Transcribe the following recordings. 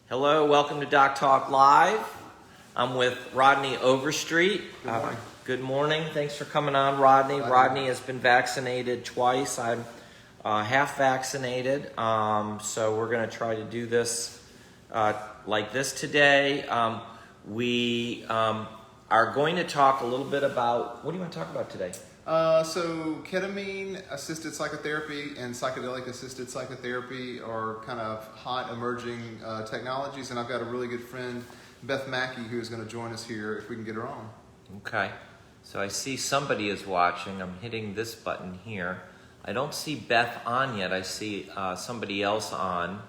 Hello, welcome to Doc Talk Live. I'm with Rodney Overstreet. Good morning. Good morning. Thanks for coming on, Rodney. Rodney has been vaccinated twice. I'm half vaccinated, so we're going to try to do this like this today. We are going to talk a little bit about, what do you want to talk about today? So ketamine assisted psychotherapy and psychedelic assisted psychotherapy are kind of hot emerging technologies, and I've got a really good friend, Beth Maki, who is going to join us here if we can get her on. Okay, so I see somebody is watching. I'm hitting this button here. I don't see Beth on yet. I see somebody else on.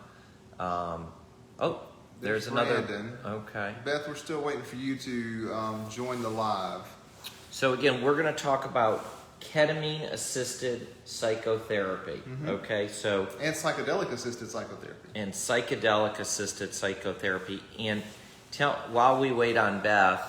Oh, there's another. Brandon. Okay. Beth, we're still waiting for you to join the live. So again, we're going to talk about ketamine-assisted psychotherapy. Okay, so And psychedelic assisted psychotherapy. and psychedelic-assisted psychotherapy. And while we wait on Beth,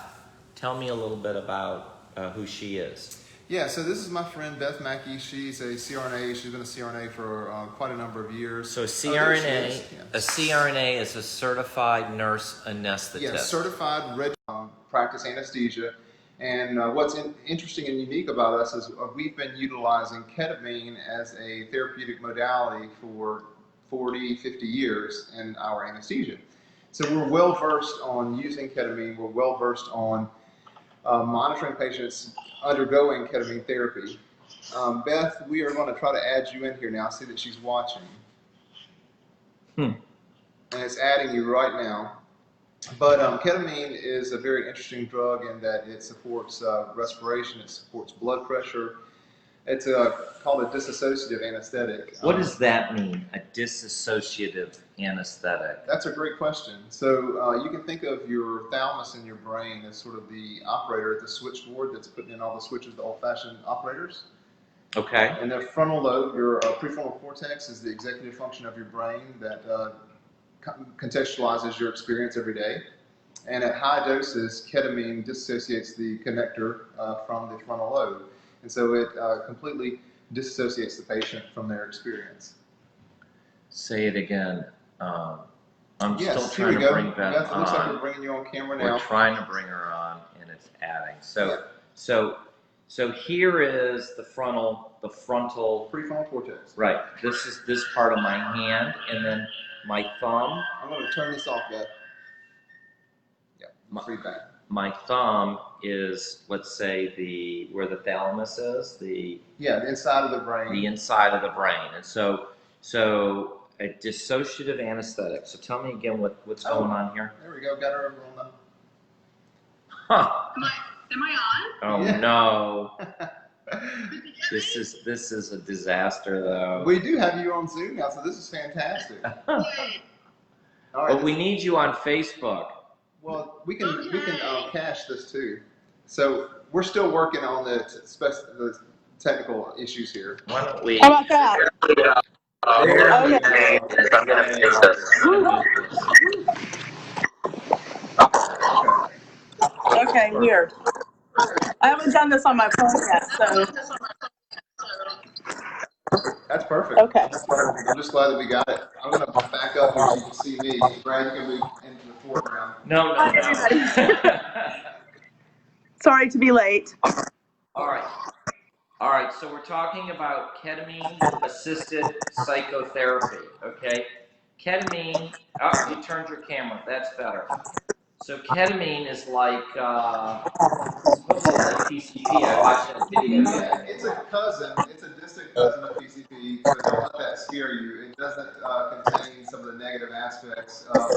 tell me a little bit about who she is. Yeah, so this is my friend Beth Maki. She's a CRNA. She's been a CRNA for quite a number of years. So there she is. CRNA, a CRNA is a certified nurse anesthetist. Yeah, certified practice anesthesia. And what's interesting and unique about us is we've been utilizing ketamine as a therapeutic modality for 40, 50 years in our anesthesia. So we're well versed on using ketamine. We're well versed on monitoring patients undergoing ketamine therapy. Beth, we are going to try to add you in here now. I see that she's watching. And it's adding you right now. But ketamine is a very interesting drug in that it supports respiration, it supports blood pressure. It's called a dissociative anesthetic. What does that mean, a dissociative anesthetic? That's a great question. So you can think of your thalamus in your brain as sort of the operator at the switchboard that's putting in all the switches, the old-fashioned operators. Okay. And the frontal lobe, your prefrontal cortex, is the executive function of your brain that contextualizes your experience every day. And at high doses, ketamine dissociates the connector from the frontal lobe. And so it completely disassociates the patient from their experience. Say it again. I'm Yes, still here we trying to go. bring Beth Beth, looks like we're on. bringing you on camera now. We're trying to bring her on, and it's adding. So here is the frontal Prefrontal cortex. Right. This is this part of my hand, and then my thumb. I'm going to turn this off, Beth. Yeah, feedback. My thumb is, let's say, where the thalamus is, the inside of the brain. The inside of the brain, and so a dissociative anesthetic. So tell me again what's going on here. There we go. Got her over on the. Huh. Am I on? Oh Yeah. No. This is a disaster, though. We do have you on Zoom now, so this is fantastic. All right. But we need you on Facebook. Well, we can cache this too. So we're still working on the technical issues here. Why don't we? How about that? Okay, weird. I haven't done this on my phone yet, so. That's perfect. Okay. I'm just glad that we got it. I'm going to back up here so you can see me. Brad, you can move into the foreground. No. Sorry to be late. All right. So we're talking about ketamine-assisted psychotherapy. Okay. Ketamine. Oh, you turned your camera. That's better. So ketamine is like PCP. I watched that video. Yeah, it's a cousin. It's a distant cousin of PCP. So don't let that scare you. It doesn't contain some of the negative aspects of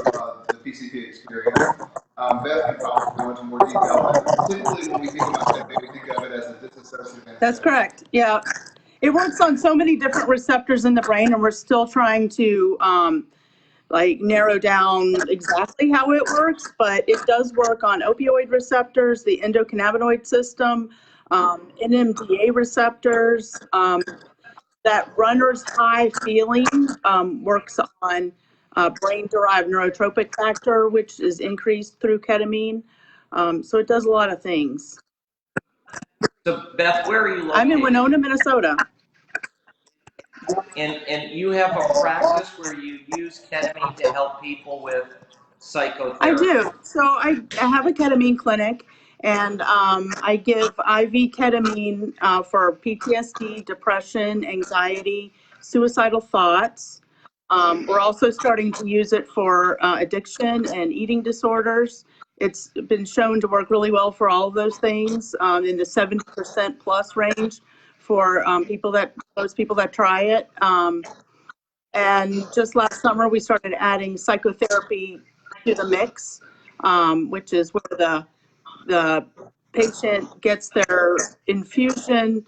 the PCP experience. Beth can probably go into more detail. But typically, when we think about ketamine, we think of it as a dissociative. That's correct. Yeah. It works on so many different receptors in the brain, and we're still trying to narrow down exactly how it works, but it does work on opioid receptors, the endocannabinoid system, NMDA receptors. That runner's high feeling works on brain-derived neurotropic factor, which is increased through ketamine. So it does a lot of things. So Beth, where are you located? I'm in Winona, Minnesota. And you have a practice where you use ketamine to help people with psychotherapy? I do. So I have a ketamine clinic, and I give IV ketamine for PTSD, depression, anxiety, suicidal thoughts. We're also starting to use it for addiction and eating disorders. It's been shown to work really well for all of those things, in the 70% plus range for those people that try it. And just last summer, we started adding psychotherapy to the mix, which is where the patient gets their infusion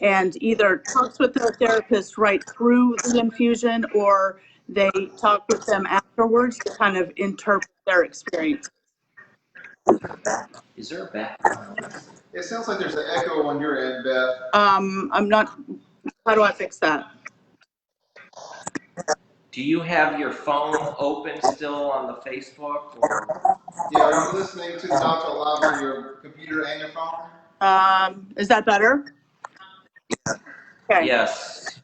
and either talks with their therapist right through the infusion, or they talk with them afterwards to kind of interpret their experience. Is there a background noise? It sounds like there's an echo on your end, Beth. I'm not, how do I fix that? Do you have your phone open still on the Facebook? Or? Yeah, are you listening to the Doctor Live on your computer and your phone? Is that better? Okay. Yes,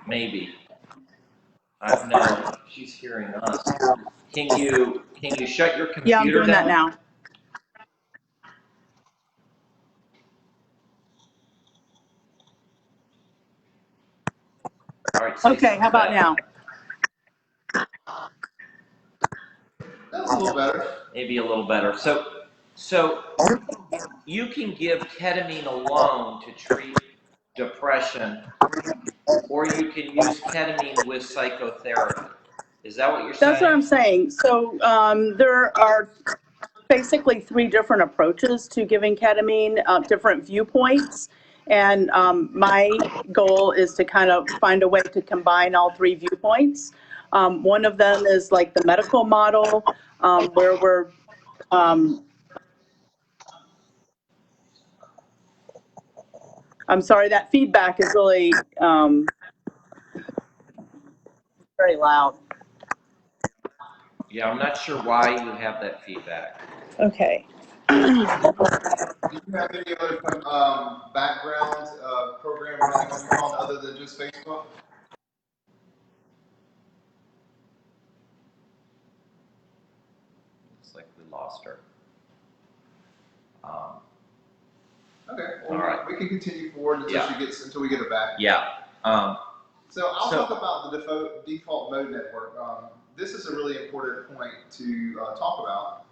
maybe. No, she's hearing us. Can you shut your computer down? Yeah, I'm doing that now. All right, Okay, how about now? That's a little better. Maybe a little better. So you can give ketamine alone to treat depression, or you can use ketamine with psychotherapy. Is that what you're saying? That's what I'm saying. So there are basically 3 different approaches to giving ketamine, different viewpoints. And my goal is to kind of find a way to combine all 3 viewpoints. One of them is like the medical model, where we're I'm sorry, that feedback is really very loud. Yeah, I'm not sure why you have that feedback. Okay. Do you have any other background program running on your phone other than just Facebook? Looks like we lost her. Okay. Well, all right. We can continue forward until we get it back. Yeah. So I'll talk about the default mode network. This is a really important point to talk about.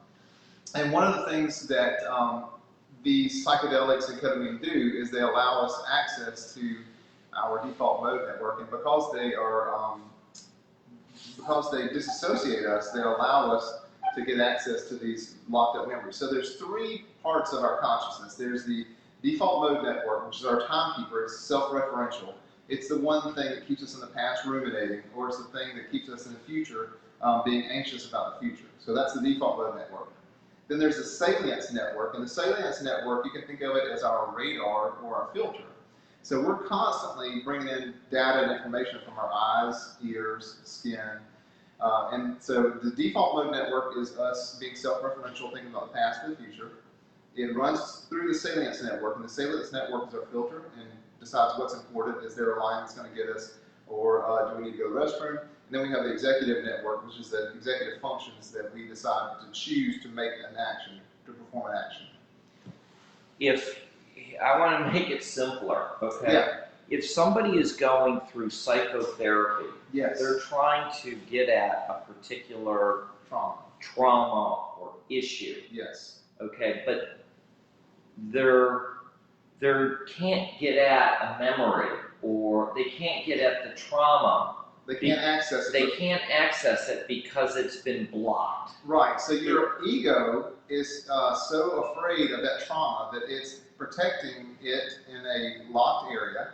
And one of the things that the psychedelics and ketamine do is they allow us access to our default mode network, and because they disassociate us, they allow us to get access to these locked up memories. So there's 3 parts of our consciousness. There's the default mode network, which is our timekeeper. It's self-referential. It's the one thing that keeps us in the past ruminating, or it's the thing that keeps us in the future being anxious about the future. So that's the default mode network. Then there's the salience network, and the salience network, you can think of it as our radar or our filter. So we're constantly bringing in data and information from our eyes, ears, skin, and so the default mode network is us being self-referential, thinking about the past and the future. It runs through the salience network, and the salience network is our filter and decides what's important. Is there a line that's going to get us, or do we need to go to the restroom? And then we have the executive network, which is the executive functions that we decide to choose to make an action, to perform an action. If I want to make it simpler, okay? Yeah. If somebody is going through psychotherapy, Yes. they're trying to get at a particular trauma or issue. Yes. Okay, but they can't get at a memory, or they can't get at the trauma. They can't access it. They can't access it because it's been blocked. Right. So your ego is so afraid of that trauma that it's protecting it in a locked area,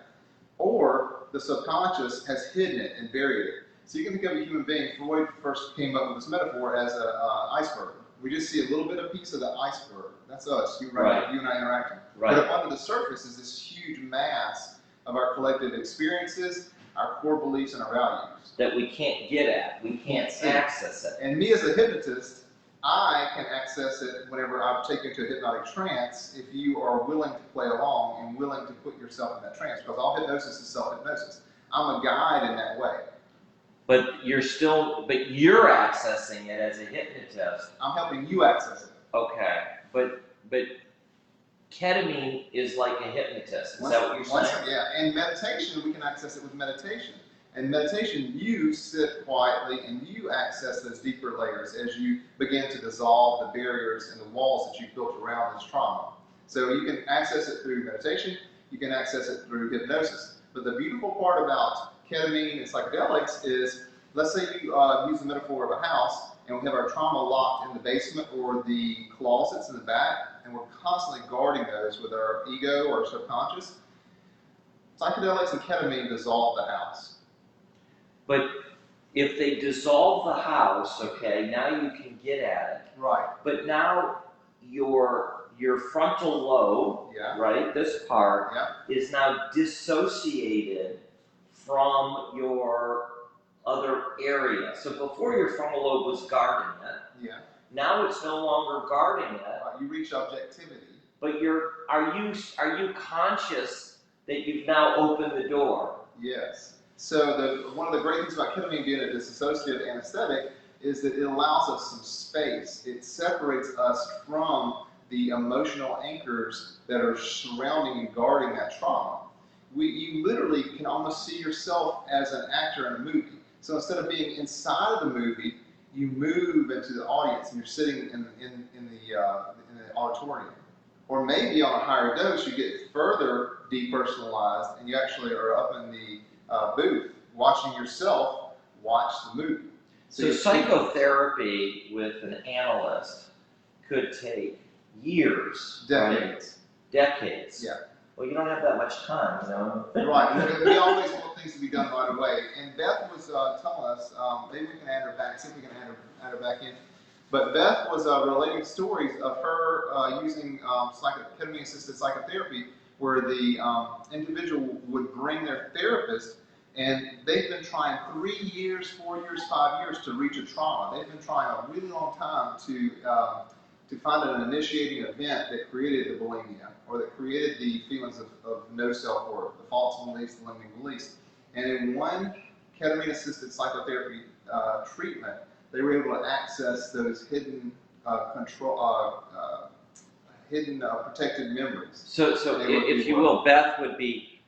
or the subconscious has hidden it and buried it. So you can think of a human being. Freud first came up with this metaphor as an iceberg. We just see a little bit of piece of the iceberg. That's us, you and I interacting. Right. But up under the surface is this huge mass of our collective experiences, our core beliefs, and our values. That we can't get at. We can't access it. And me as a hypnotist, I can access it whenever I take you into a hypnotic trance if you are willing to play along and willing to put yourself in that trance. Because all hypnosis is self-hypnosis. I'm a guide in that way. But you're accessing it as a hypnotist. I'm helping you access it. Okay, but ketamine is like a hypnotist. Is that what you're saying? Yeah, and meditation, we can access it with meditation. And meditation, you sit quietly and you access those deeper layers as you begin to dissolve the barriers and the walls that you've built around this trauma. So you can access it through meditation, you can access it through hypnosis. But the beautiful part about ketamine and psychedelics is, let's say you use the metaphor of a house, and we have our trauma locked in the basement or the closets in the back, and we're constantly guarding those with our ego or subconscious. Psychedelics and ketamine dissolve the house. But if they dissolve the house, okay, now you can get at it. Right. But now your frontal lobe, Yeah. right, this part, Yeah. is now dissociated from your other area. So before your frontal lobe was guarding it, Yeah. now it's no longer guarding it. Right. You reach objectivity. But are you conscious that you've now opened the door? Yes. So one of the great things about ketamine being a dissociative anesthetic is that it allows us some space. It separates us from the emotional anchors that are surrounding and guarding that trauma. You literally can almost see yourself as an actor in a movie. So instead of being inside of the movie, you move into the audience and you're sitting in the auditorium. Or maybe on a higher dose, you get further depersonalized and you actually are up in the booth watching yourself watch the movie. So psychotherapy with an analyst could take years. Decades. Right? Decades. Yeah. Well, you don't have that much time, you know? Right. We always want things to be done right away. And Beth was telling us, maybe we can add her back, see if we can add her back in. But Beth was relating stories of her using ketamine assisted psychotherapy, where the individual would bring their therapist, and they've been trying 3 years, 4 years, 5 years to reach a trauma. They've been trying a really long time to find an initiating event that created the bulimia, or that created the feelings of no self-worth, the false beliefs, the limiting beliefs. And in one ketamine-assisted psychotherapy treatment, they were able to access those hidden protected memories. So if you will, Beth would be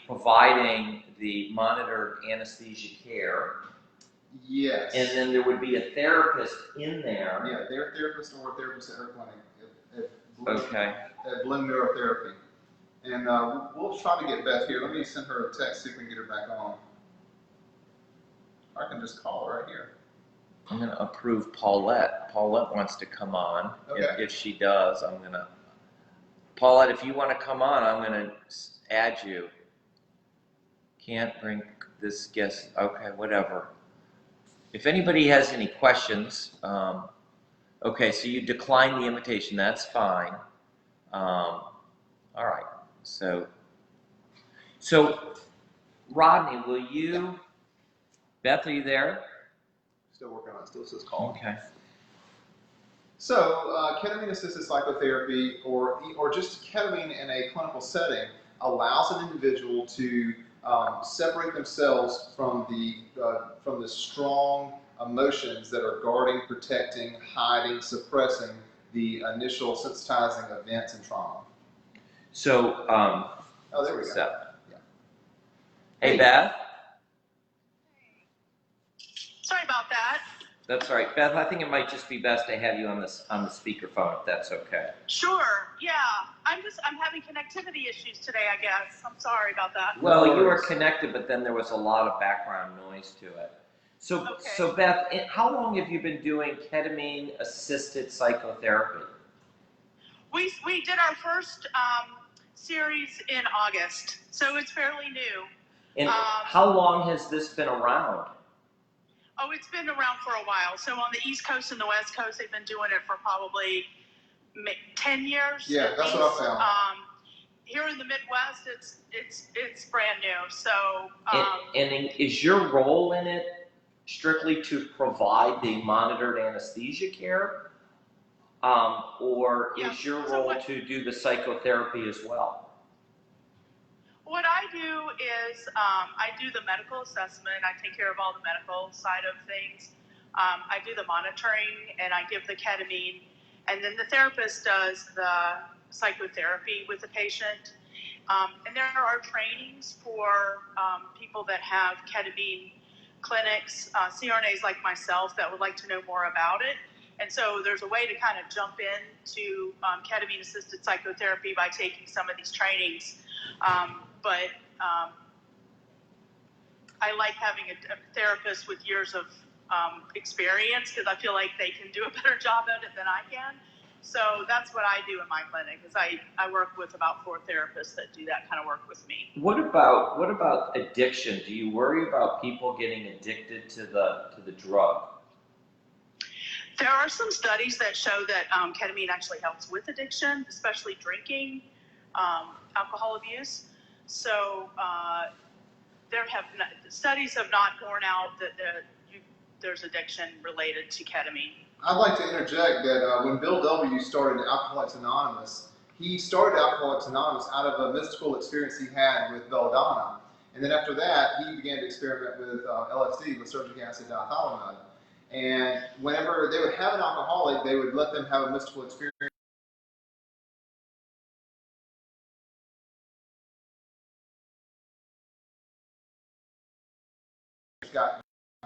providing the monitored anesthesia care. Yes. And then there would be a therapist in there. Yeah, their therapist or a therapist at her clinic at Bloom Neurotherapy. And we'll try to get Beth here. Let me send her a text, see if we can get her back on. I can just call her right here. I'm going to approve Paulette. Paulette wants to come on. Okay. If she does, I'm going to... Paulette, if you want to come on, I'm going to add you. Can't bring this guest. Okay, whatever. If anybody has any questions, okay, so you declined the invitation. That's fine. All right. So Rodney, will you... Beth, are you there? Still working on it. Still says call. Okay. So ketamine-assisted psychotherapy, or just ketamine in a clinical setting, allows an individual to separate themselves from the strong emotions that are guarding, protecting, hiding, suppressing the initial sensitizing events and trauma. So, oh, there we go. Yeah. Hey, Beth. Sorry about that. That's all right, Beth. I think it might just be best to have you on the speakerphone, if that's okay. Sure. Yeah. I'm having connectivity issues today, I guess. I'm sorry about that. Well, you were connected, but then there was a lot of background noise to it. So, Okay. So Beth, how long have you been doing ketamine-assisted psychotherapy? We did our first series in August, so it's fairly new. And how long has this been around? Oh, it's been around for a while. So on the East Coast and the West Coast, they've been doing it for probably 10 years. Yeah, that's what I found. Here in the Midwest, it's brand new. So. And is your role in it strictly to provide the monitored anesthesia care, or is your role to do the psychotherapy as well? What I do is I do the medical assessment. I take care of all the medical side of things. I do the monitoring and I give the ketamine. And then the therapist does the psychotherapy with the patient. And there are trainings for people that have ketamine clinics, CRNAs like myself that would like to know more about it. And so there's a way to kind of jump into ketamine assisted psychotherapy by taking some of these trainings. But I like having a therapist with years of experience because I feel like they can do a better job at it than I can. So that's what I do in my clinic is I work with about 4 therapists that do that kind of work with me. What about addiction? Do you worry about people getting addicted to the drug? There are some studies that show that ketamine actually helps with addiction, especially drinking, alcohol abuse. So studies have not borne out that there's addiction related to ketamine. I'd like to interject that when Bill W. started Alcoholics Anonymous, he started Alcoholics Anonymous out of a mystical experience he had with belladonna. And then after that, he began to experiment with LSD, lysergic acid diethylamide. And whenever they would have an alcoholic, they would let them have a mystical experience. Got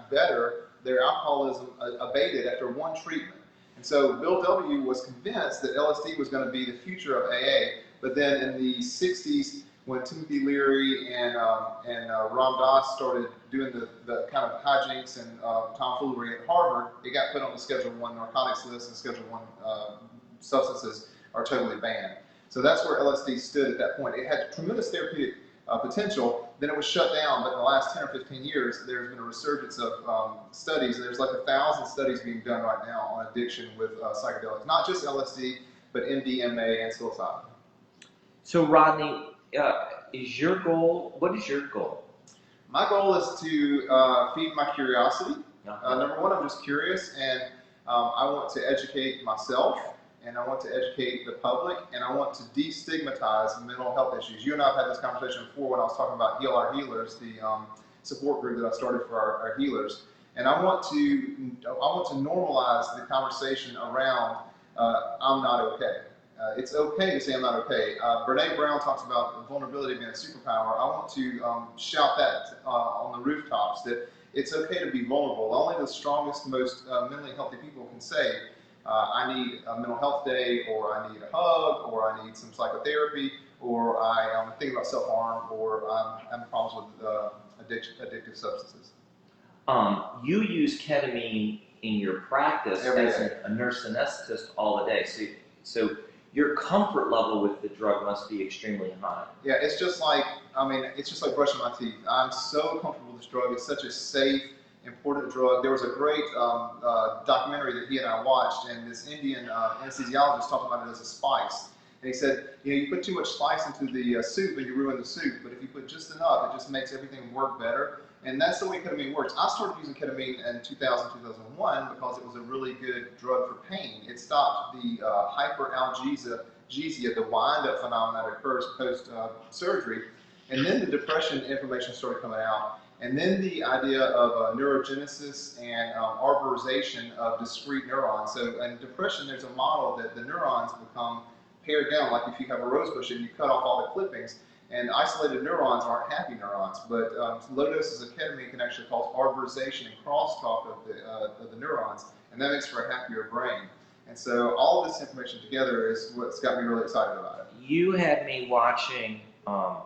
better, their alcoholism abated after one treatment. And so Bill W. was convinced that LSD was going to be the future of AA. But then in the 60s, when Timothy Leary and Ram Dass started doing the kind of hijinks and tomfoolery at Harvard, it got put on the Schedule 1 narcotics list, and Schedule 1 substances are totally banned. So that's where LSD stood at that point. It had tremendous therapeutic potential. Then it was shut down, but in the last 10 or 15 years, there's been a resurgence of studies. There's like 1,000 studies being done right now on addiction with psychedelics, not just LSD, but MDMA and psilocybin. So Rodney, what is your goal? My goal is to feed my curiosity. Number one, I'm just curious, and I want to educate myself, and I want to educate the public, and I want to destigmatize mental health issues. You and I have had this conversation before when I was talking about Heal Our Healers, the support group that I started for our healers. And I want to normalize the conversation around I'm not okay. It's okay to say I'm not okay. Brene Brown talks about vulnerability being a superpower. I want to shout that on the rooftops, that it's okay to be vulnerable. Only the strongest, most mentally healthy people can say, I need a mental health day, or I need a hug, or I need some psychotherapy, or I'm thinking about self-harm, or I'm having problems with addictive substances. You use ketamine in your practice as a nurse anesthetist all the day. So your comfort level with the drug must be extremely high. Yeah, it's just like brushing my teeth. I'm so comfortable with this drug. It's such a safe, important drug. There was a great documentary that he and I watched, and this Indian anesthesiologist talked about it as a spice. And he said, you put too much spice into the soup and you ruin the soup, but if you put just enough, it just makes everything work better. And that's the way ketamine works. I started using ketamine in 2000, 2001 because it was a really good drug for pain. It stopped the hyperalgesia, the wind-up phenomenon that occurs post-surgery. And then the depression information started coming out. And then the idea of neurogenesis and arborization of discrete neurons. So in depression, there's a model that the neurons become pared down, like if you have a rose bush and you cut off all the clippings, and isolated neurons aren't happy neurons, but low doses of ketamine can actually cause arborization and crosstalk of the neurons, and that makes for a happier brain. And so all of this information together is what's got me really excited about it. You had me watching a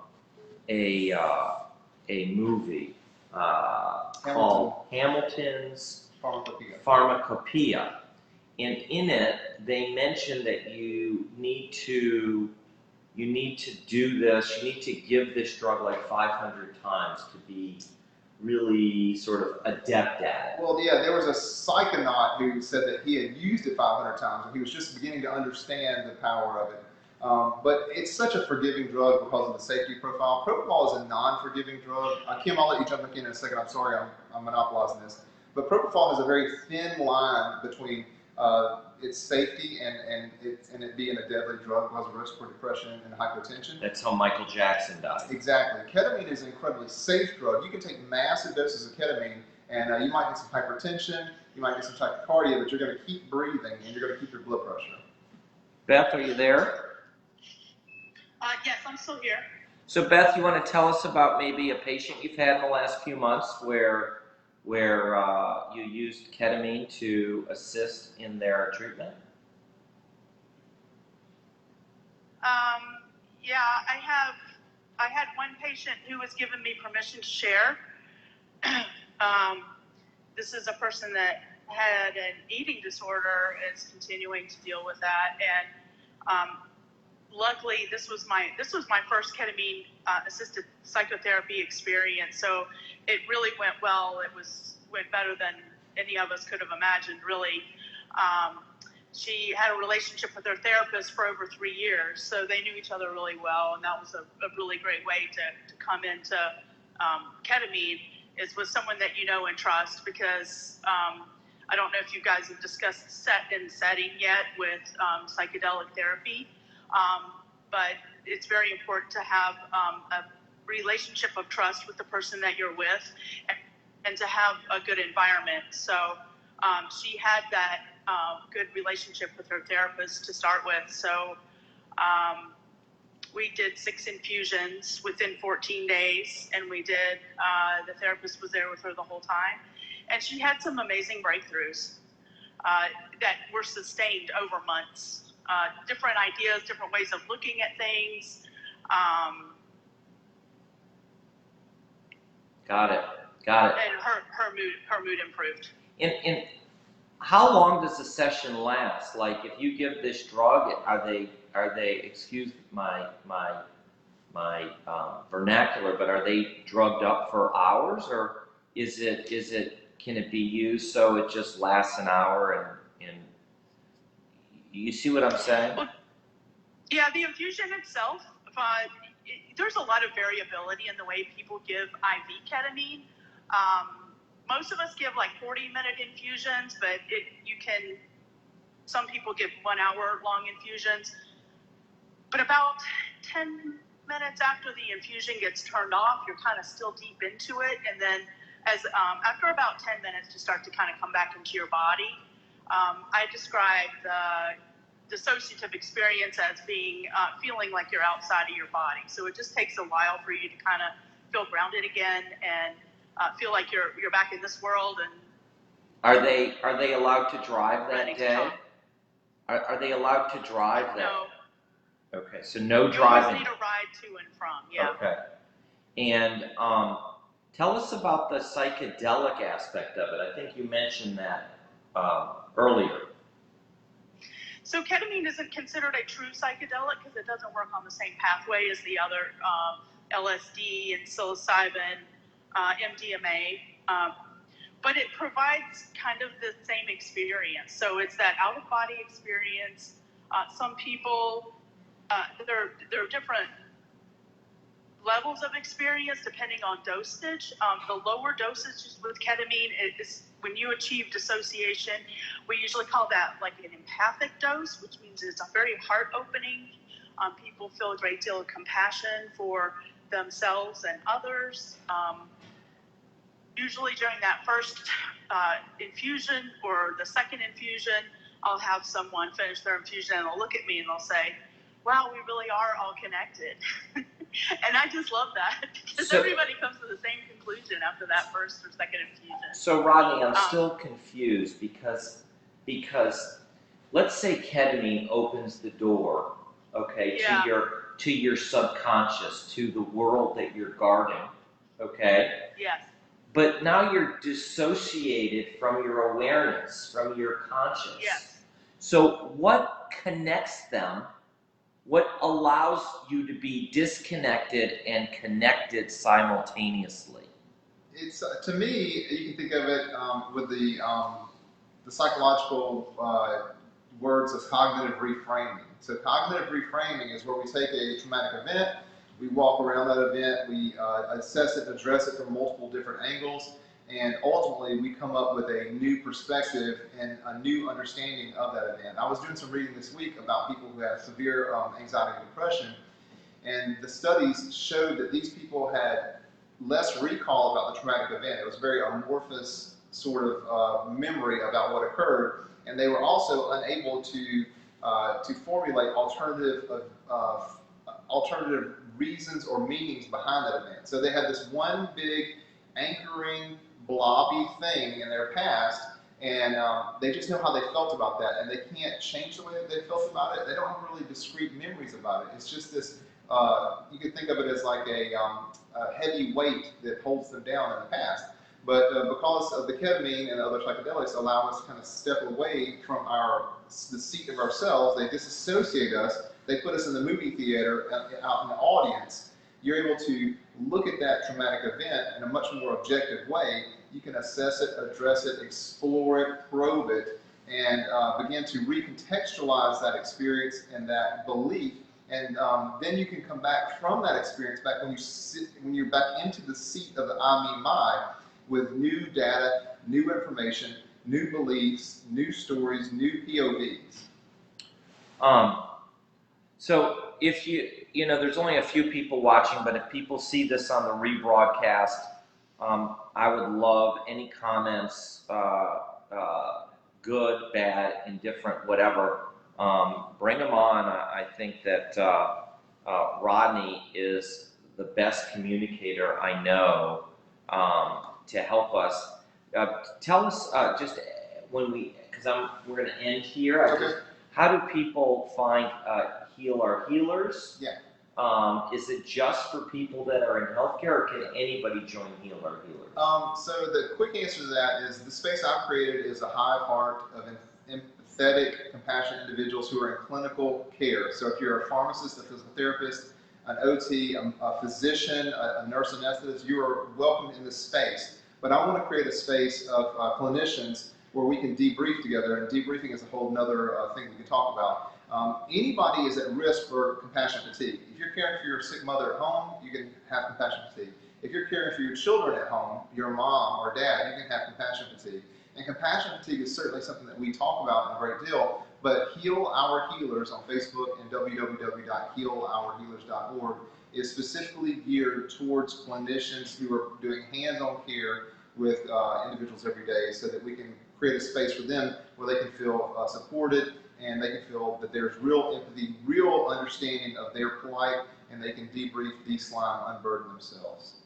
movie called Hamilton's Pharmacopoeia. And in it, they mention that you need to do this, you need to give this drug like 500 times to be really sort of adept at it. Well, yeah, there was a psychonaut who said that he had used it 500 times and he was just beginning to understand the power of it. But it's such a forgiving drug because of the safety profile. Propofol is a non-forgiving drug. Kim, I'll let you jump in a second. I'm sorry, I'm monopolizing this. But propofol has a very thin line between its safety and it being a deadly drug has a risk for depression and hypertension. That's how Michael Jackson died. Exactly. Ketamine is an incredibly safe drug. You can take massive doses of ketamine and you might get some hypertension, you might get some tachycardia, but you're going to keep breathing and you're going to keep your blood pressure. Beth, are you there? Yes, I'm still here. So Beth, you want to tell us about maybe a patient you've had in the last few months where you used ketamine to assist in their treatment? Yeah, I had one patient who was given me permission to share. This is a person that had an eating disorder, is continuing to deal with that, and luckily this was my first ketamine assisted psychotherapy experience, so it really went well. It went better than any of us could have imagined, really. She had a relationship with her therapist for over 3 years, so they knew each other really well, and that was a really great way to come into ketamine, is with someone that you know and trust, because I don't know if you guys have discussed setting yet with psychedelic therapy, but it's very important to have a relationship of trust with the person that you're with, and to have a good environment. So she had that good relationship with her therapist to start with. So we did 6 infusions within 14 days, and we did, the therapist was there with her the whole time. And she had some amazing breakthroughs that were sustained over months. Different ideas, different ways of looking at things. Got it. Got it. And her mood improved. And how long does a session last? Like, if you give this drug, are they excuse my vernacular, but are they drugged up for hours, or can it be used so it just lasts an hour and you see what I'm saying? Well, yeah, the infusion itself, there's a lot of variability in the way people give IV ketamine. Most of us give like 40-minute infusions, but some people give 1 hour long infusions. But about 10 minutes after the infusion gets turned off, you're kind of still deep into it. And then after about 10 minutes, you start to kind of come back into your body. I describe the dissociative experience as being feeling like you're outside of your body. So it just takes a while for you to kind of feel grounded again and feel like you're back in this world. And are they allowed to drive that day? Are they allowed to drive that? No. Okay, so no You driving. always need a ride to and from. Yeah. Okay, and tell us about the psychedelic aspect of it. I think you mentioned that earlier. So ketamine isn't considered a true psychedelic because it doesn't work on the same pathway as the other LSD and psilocybin, MDMA, but it provides kind of the same experience. So it's that out-of-body experience. Some people, there are different levels of experience depending on dosage. The lower dosages with ketamine is when you achieve dissociation. We usually call that like an empathic dose, which means it's a very heart-opening. People feel a great deal of compassion for themselves and others. Usually during that first infusion or the second infusion, I'll have someone finish their infusion and they'll look at me and they'll say, wow, we really are all connected. And I just love that because everybody comes to the same conclusion after that first or second infusion. So Rodney, I'm still confused because let's say ketamine opens the door, okay, to your subconscious, to the world that you're guarding, okay? Yes. But now you're dissociated from your awareness, from your conscious. Yes. So what connects them? What allows you to be disconnected and connected simultaneously? It's to me, you can think of it with the psychological words of cognitive reframing. So cognitive reframing is where we take a traumatic event, we walk around that event, we assess it and address it from multiple different angles, And ultimately, we come up with a new perspective and a new understanding of that event. I was doing some reading this week about people who have severe anxiety and depression, and the studies showed that these people had less recall about the traumatic event. It was very amorphous sort of memory about what occurred, and they were also unable to formulate alternative reasons or meanings behind that event. So they had this one big anchoring blobby thing in their past, and they just know how they felt about that, and they can't change the way that they felt about it. They don't have really discrete memories about it. It's just this, you could think of it as like a heavy weight that holds them down in the past. But because of the ketamine and other psychedelics allow us to kind of step away from the seat of ourselves, they disassociate us, they put us in the movie theater out in the audience. You're able to look at that traumatic event in a much more objective way. You can assess it, address it, explore it, probe it, and begin to recontextualize that experience and that belief. And then you can come back from that experience, back when you're back into the seat of the I, me, my, with new data, new information, new beliefs, new stories, new POVs. So if there's only a few people watching, but if people see this on the rebroadcast, I would love any comments, good, bad, indifferent, whatever. Bring them on. I think that Rodney is the best communicator I know to help us. Tell us just because we're going to end here. Okay. How do people find Heal Our Healers? Yeah. Is it just for people that are in healthcare, or can anybody join Heal Our Healers? So the quick answer to that is the space I've created is a hive heart of empathetic, compassionate individuals who are in clinical care. So if you're a pharmacist, a physical therapist, an OT, a physician, a nurse anesthetist, you are welcome in this space. But I want to create a space of clinicians where we can debrief together, and debriefing is a whole other thing we can talk about. Anybody is at risk for compassion fatigue. If you're caring for your sick mother at home, you can have compassion fatigue. If you're caring for your children at home, your mom or dad, you can have compassion fatigue. And compassion fatigue is certainly something that we talk about a great deal, but Heal Our Healers on Facebook and www.healourhealers.org is specifically geared towards clinicians who are doing hands-on care with individuals every day, so that we can create a space for them where they can feel supported, and they can feel that there's real empathy, real understanding of their plight, and they can debrief, de-slime, unburden themselves.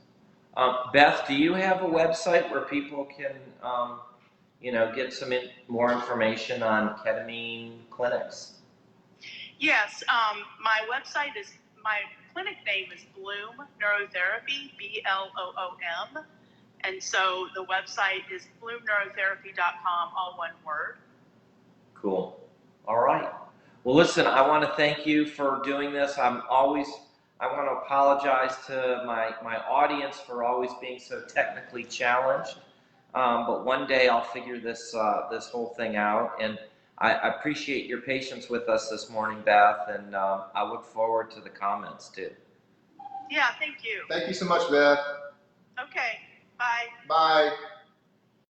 Beth, do you have a website where people can, get some more information on ketamine clinics? Yes, my clinic name is Bloom Neurotherapy, BLOOM. And so the website is bloomneurotherapy.com, all one word. Cool. All right. Well, listen, I want to thank you for doing this. I want to apologize to my audience for always being so technically challenged. But one day I'll figure this whole thing out. And I appreciate your patience with us this morning, Beth, and I look forward to the comments too. Yeah, thank you. Thank you so much, Beth. Okay, bye. Bye.